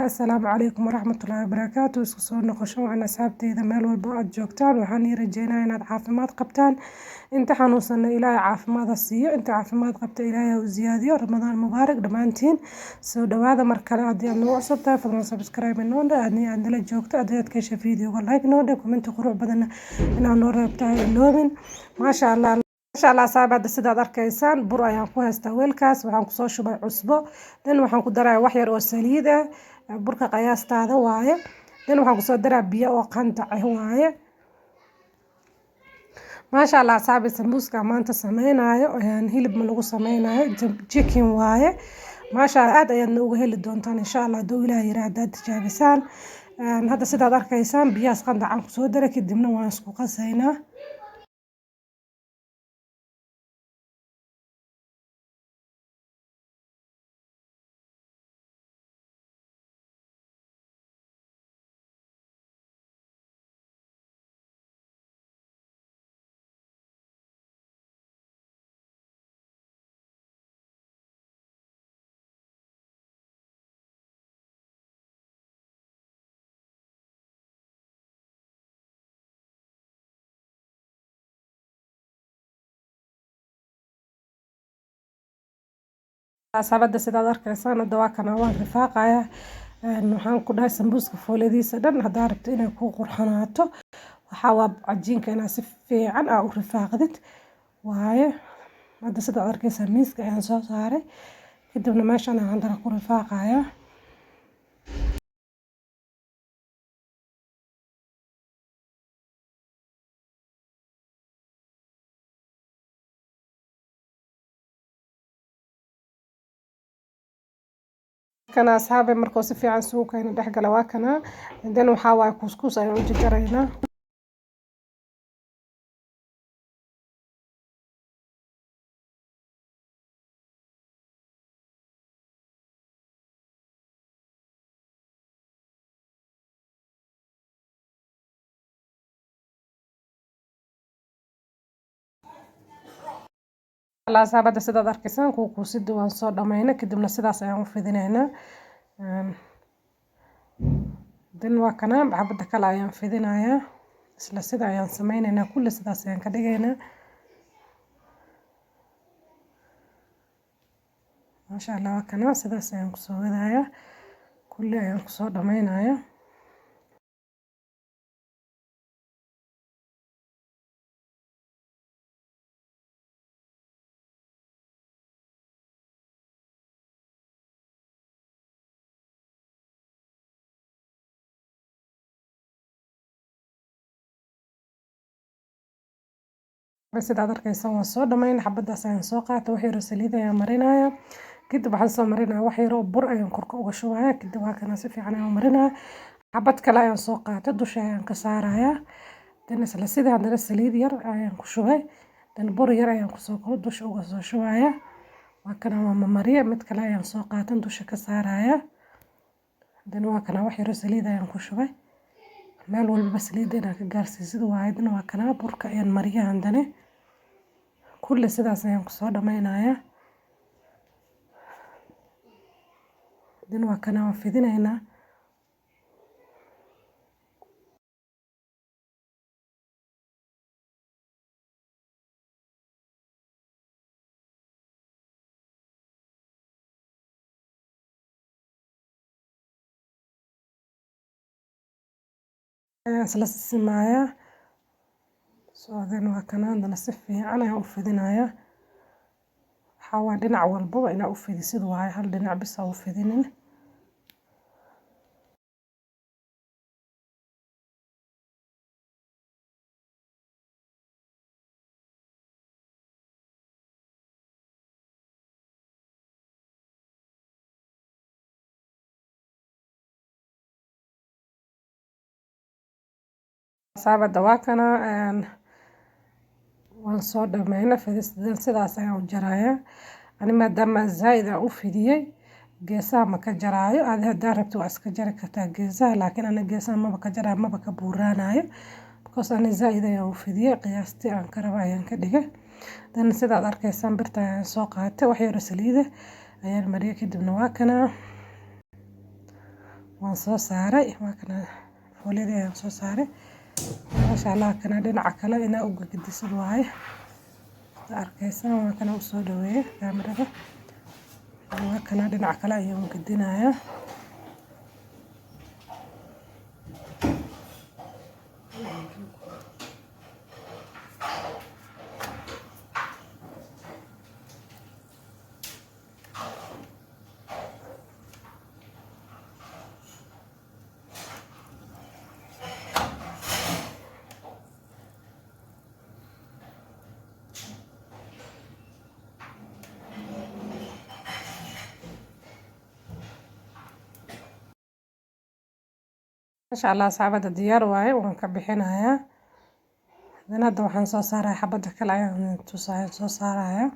السلام عليكم ورحمة الله وبركاته. isku soo noqosho waxaan asxaabteyda meel walba aad joogtaan waxaan ii rajeynayaa inaad caafimaad qabtaan inta xanuunsan ilaahay caafimaad ha siiyo inta caafimaad qabta ilaahay ha u ziyaadiyo ramadaan mubaarak dhamaantiin soo dhawaada mar kale haddii aad nagu cusub tahay fadlan subscribe inoo dheh aad nala joogto aad ka hesha videoga like inoo dheh comment qurux badan inaad noo reebtahay iloobin maasha Allah saabada sidaad arkaysaan bur ayaan ku haystaa weelkaas waxaan kusoo shubay cusbo dan waxaan ku daraa wax yar oo saliid ah burka qiyaastaada waaye dan waxaan kusoo daraa biyo oo qandac ah waaye maasha Allah saabi sambuuska maanta sameynaayo hilib ma lagu sameynaayo chicken waaye maasha Allah aad ayaad ugu heli doontaan insha Allah haduu Ilaahay yiraahdo tijaabisaan hadda sidaad arkaysaan biyaas qandac aan kusoo daray kadibna waan isku qasaynaa saabada sidaad arkaysaan hadda waa kana waan rifaaqayaa waxaan ku dhahay sambuuska fooladiisa dhan haddaad rabto inay ku qurxanaato waxaa waa cajiinka inaad si fiican u rifaaqdid waaye hadda sidaad arkaysaa miiska ayaan soo saaray kadibna meeshan aan hadana ku rifaaqayaa kana asxaabe markuu si fiican suuqayna dhexgala waa kana dan waxaa waay couscous ayaan u jarjaraynaa Allah saabada sidaad arkaysaan kuusida waan soo dhamaynay kadibna sidaas ayaan u fidinaynaa dan waa kana xabada kale ayaan fidinayaa isla sida ayaan sameynaynaa kulli sidaas ayaan ka dhigaynaa maasha Allah waa kana sidaas ayaan ku soo wadayaa kulli ayaan ku soo dhamaynayaa sidaad arkaysaan waan soo dhamayn xabadaas ayaan soo qaatay wax yar oo saliid ayaan marinayaa kadib waxaan soo marinayaa wax yar oo bur ayaan korka uga shubayaa kadib waa kana si fiican ayaan marinayaa xabad kale ayaan soo qaatay dusha ayaan ka saarayaa dan isla sidii haddana saliid yar ayaan ku shubay dan bur yar ayaan kusoo koro dusha uga soo shubayaa waa kana waa mariya mid kale ayaan soo qaatan dusha ka saarayaa dan waa kana wax yar oo saliid ayaan ku shubay meel walba saliid inaan ka gaarsiisid waaye dan waa kana burka ayaan mariyaa handane kulli sidaas ayaan ku soo dhamaynayaa dan waa kana waan fidinaynaa isla simayaa soodan waa kana hadana si fiican ayaan u fidinayaa waxaa waa dhinac walbaba inaa u fidisid waaye hal dhinac bis ha u fidinin saabada waa kana waan soo dhamaynay fidistadan sidaas ayaan u jarayaa ani maadaama zaid aan u fidiyey geesaha ma ka jaraayo aad haddaa rabto waa iska jari kartaa geesaha laakiin ana geesaha maba ka jaraayo maba ka buuraanayo because ani zaid ayaan u fidiyey qiyaastii aan ka rabo ayaan ka dhigay dan sidaad arkaysaan birta ayaan soo qaatay wax yar oo saliid ayaan mariyay kadibna waa kana waan soo saaray waa kana fooliyadii ayaan soo saaray maasha allah kana dhinaca kale inaa uga gedisid waaye arkaysan waa kana usoo dhaweeyay kaamirada waa kana dhinaca kale ayaan gedinayaa ما شاء الله صعبة ديار واي وانكبحينها هذا هذا waxaan soo saaray xabada kale ayaan tusaayo soo saaraya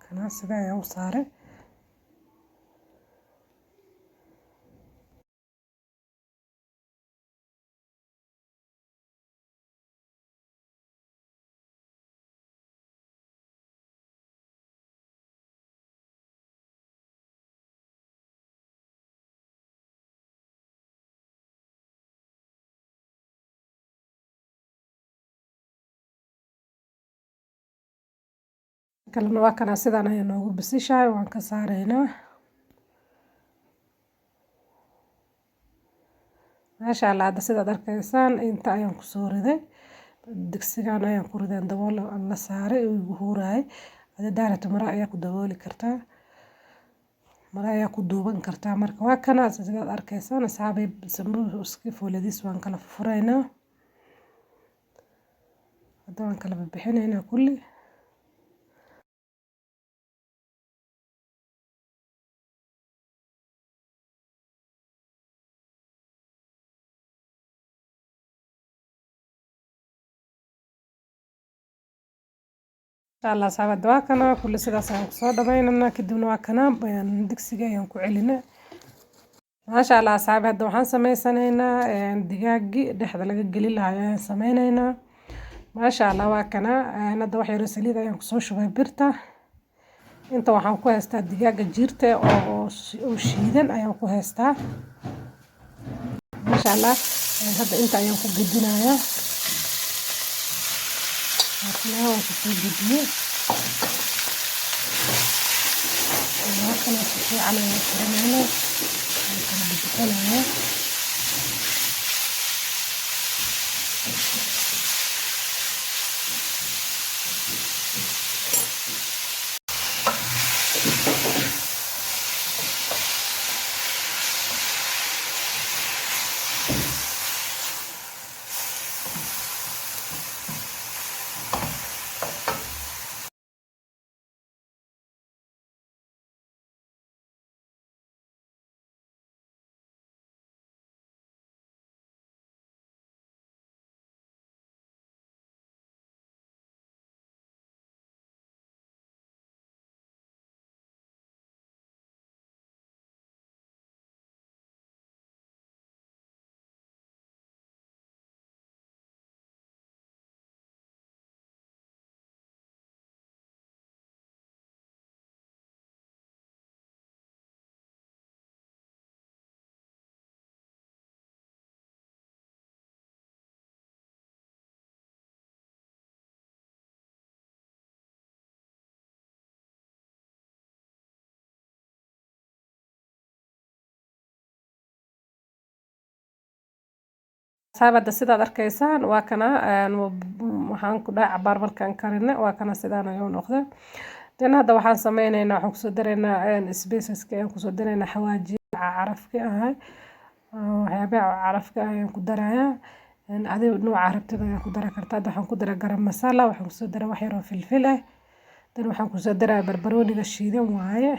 kana sida ay u saaray kalena waa kana sidaan ayaan noogu bisishahay waan ka saaraynaa maasha allah hadda sidaad arkaysaan inta ayaan kusoo riday digsigan ayaan ku riday dabool la saaray oo igu huuraay hada daarata mara ayaa ku dabooli kartaa mara ayaa ku duuban kartaa marka waa kana sidaad arkaysaan asxaabay sambuuska fooladiis waan kala furaynaa hadda waan kala bixinaynaa kulli الله صعب دواكنا كل سيدا سان كسو دباynana kadibna waa kana digsiga ayaan ku celinaa maasha allah asxaab hadda waxaan sameysanaynaa digaagi dhexda laga gali lahaa ayaan sameynaynaa maasha allah waa kana hadda wax yar saliid ayaan kusoo shubay birta inta waxaan ku haystaa digaaga jiirta oo shiidan ayaan ku haystaa maasha allah hadda inta ayaan ku gedinayaa waan kusoo gediyey وهكذا نحطيه على الكريمة وكنا بنحطها saabada sidaad arkaysaan waa kana waxaan ku dhac cabaar markaan karina waa kana sidaan ayuu noqday tan hadda waxaan sameynaynaa waxaan kusoo dareynaa spiceska ayaan kusoo dareynaa xawaaji carafka ahay waxyaabaha carafka ayaan ku darayaa adiga nooca rabtida ayaan ku dari kartaa hadda waxaan ku daraa garam masala waxaan kusoo daraa wax yar oo filfil ah tan waxaan kusoo daraa barbarooniga shiidan waaye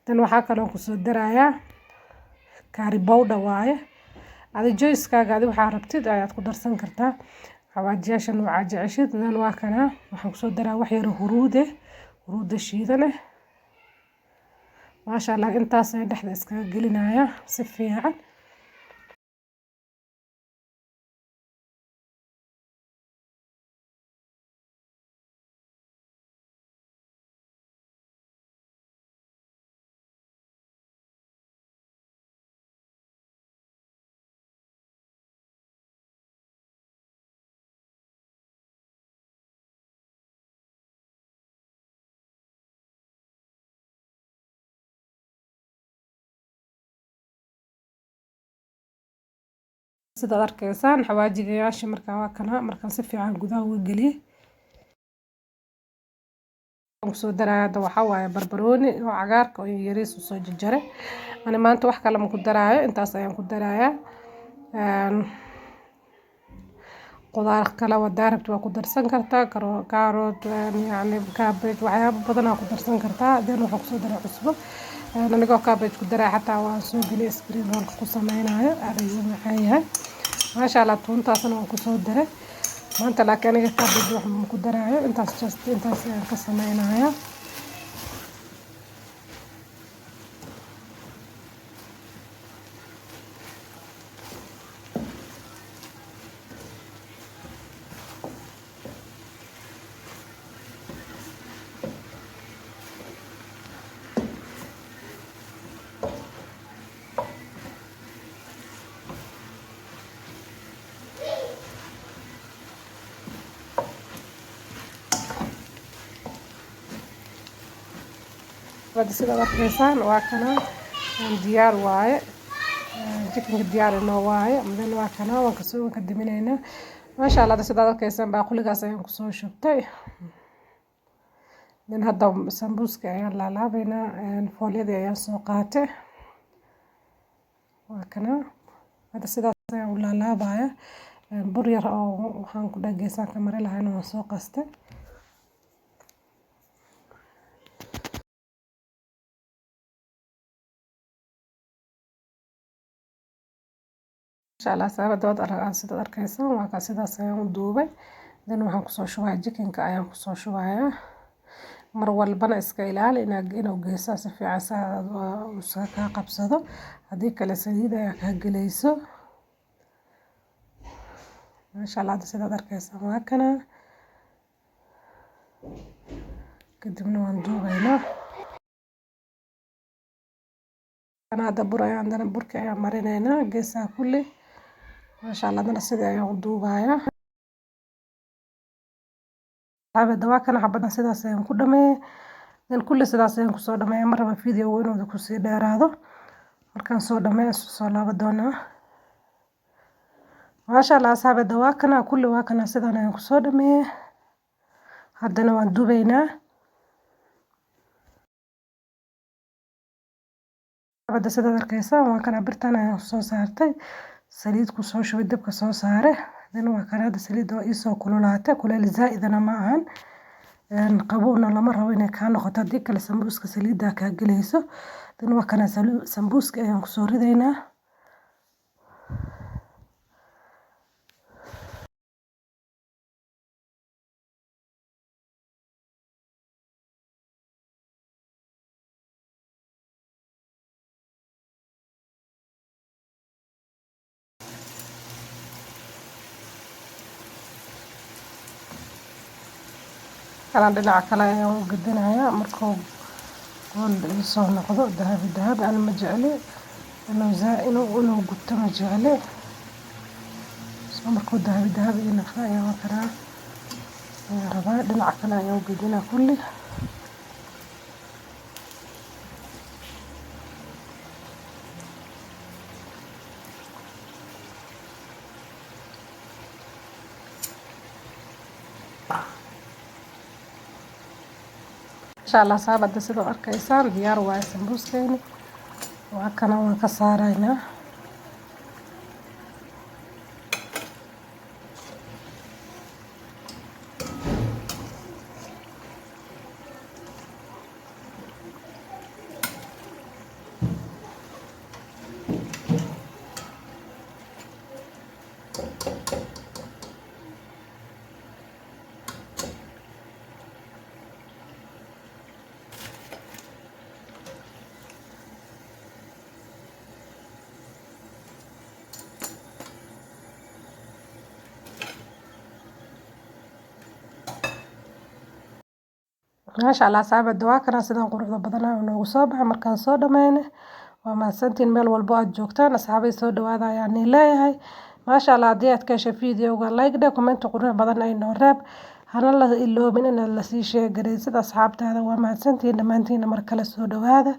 tan waxaa kaloo kusoo darayaa curry powder waaye هذا جويس كاغا هذا waxaa rabtid ayaad ku darsan kartaa xawaajiyashan waa jeceshid dan waa kana waxaan soo daraa wax yar huruud shiidan ma sha Allah intaas ay dhexda iska gelinaya si fiican sidaad arkaysaan xawaajigayaasha markaa waa kana markaan si fiican gudaha uga geliyay kusoo daraya hadda waxaa waaye barbarooni oo cagaarka oo yariis u soo jarjaray ani maanta wax kale ma ku daraayo intaas ayaan ku darayaa qudaar kale wadaa rabto waa ku darsan kartaa karoot yani cabbage waxyaabo badan aa ku darsan kartaa hadana waxaan kusoo daray cusbo anigoo cabbage ku daray xataa waan soo geliyay spring roll ku samaynayo aad ayuu macaan yahay maasha Allah tuntaasna waan kusoo daray maanta laakiin aniga cabbage wax ma ku daraayo intaas ayaan ka samaynayaa sida arkaysaan waa kana diyaar waaye chicken diyaar inoo waaye madan waa kana waan kasoo diminaynaa maasha Allah sida arkaysaan baaquligaas ayaan ku soo shubtay dan hadda sambuuska ayaan laalaabaynaa foolyadii ayaan soo qaatay waa kana hadda sidaas ayaan u laalaabaya bur yar oo waxaan ku dhageysan ka mari lahayn waan soo qastay insha Allah sababta sida arkaysaan waa ka sidaas ayaan u duubay dan waxaan ku soo shubay chickenka ayaan ku soo shubayaa mar walbana iska ilaali inuu geesaha si fiican uu ka qabsado hadii kale saliid ayaa ka galayso masha Allah sida arkaysaan waa kana kadibna waan duubaynaa ana hadda burka ayaan marinaynaa geesaha kulli masha Allah dana sida ayaan u duubayaa xabada waa kana xabada sidaas ayaan ku dhameeyay dan kulli sidaas ayaan ku soo dhameeyay marba video inuu ku sii dheeraado markaan soo dhameeyo soo laabo doonaa masha Allah xabada waa kana kulli waa kana sidaan ayaan ku soo dhameeyay haddana waan duubaynaa xabada sida arkaysaan waa kana birtan ayaan soo saartay saliid ku soo shubay dabka soo saare dan waa kana saliid oo isoo kululaatay kuleel zaa'idana ma ahan qabowna lama rabo inay ka noqoto hadii kale sambuuska saliida ka galayso dan waa kana sambuuska ayaan ku soo ridaynaa kalaan dhinaca kale ayaan u gedinayaa markuu gool soo noqdo dahabi aan ma jecli inuu gubto ma jecli soo markuu dahabi noqdo ayaan karaa rabaa dhinaca kale ayaan u gedinaa kulli insha Allah saabada sida arkaysaan diyaar waaye sambuuskeena waa kana waan ka saaraynaa maasha Allah saabada waa kana sidaan quruxda badan noogu soo baxay markaan soo dhameeyay waa mahadsantiin meel walbo aad joogtaan asxaabay soo dhawaada ayaan leeyahay maasha Allah hadii aad ka heshay videoga like dhe comment qurux badan ay noo reeb hana la iloobin in la sii sheegaray sida asxaabtaada waa mahadsantiin dhamaantiin mar kale soo dhawaada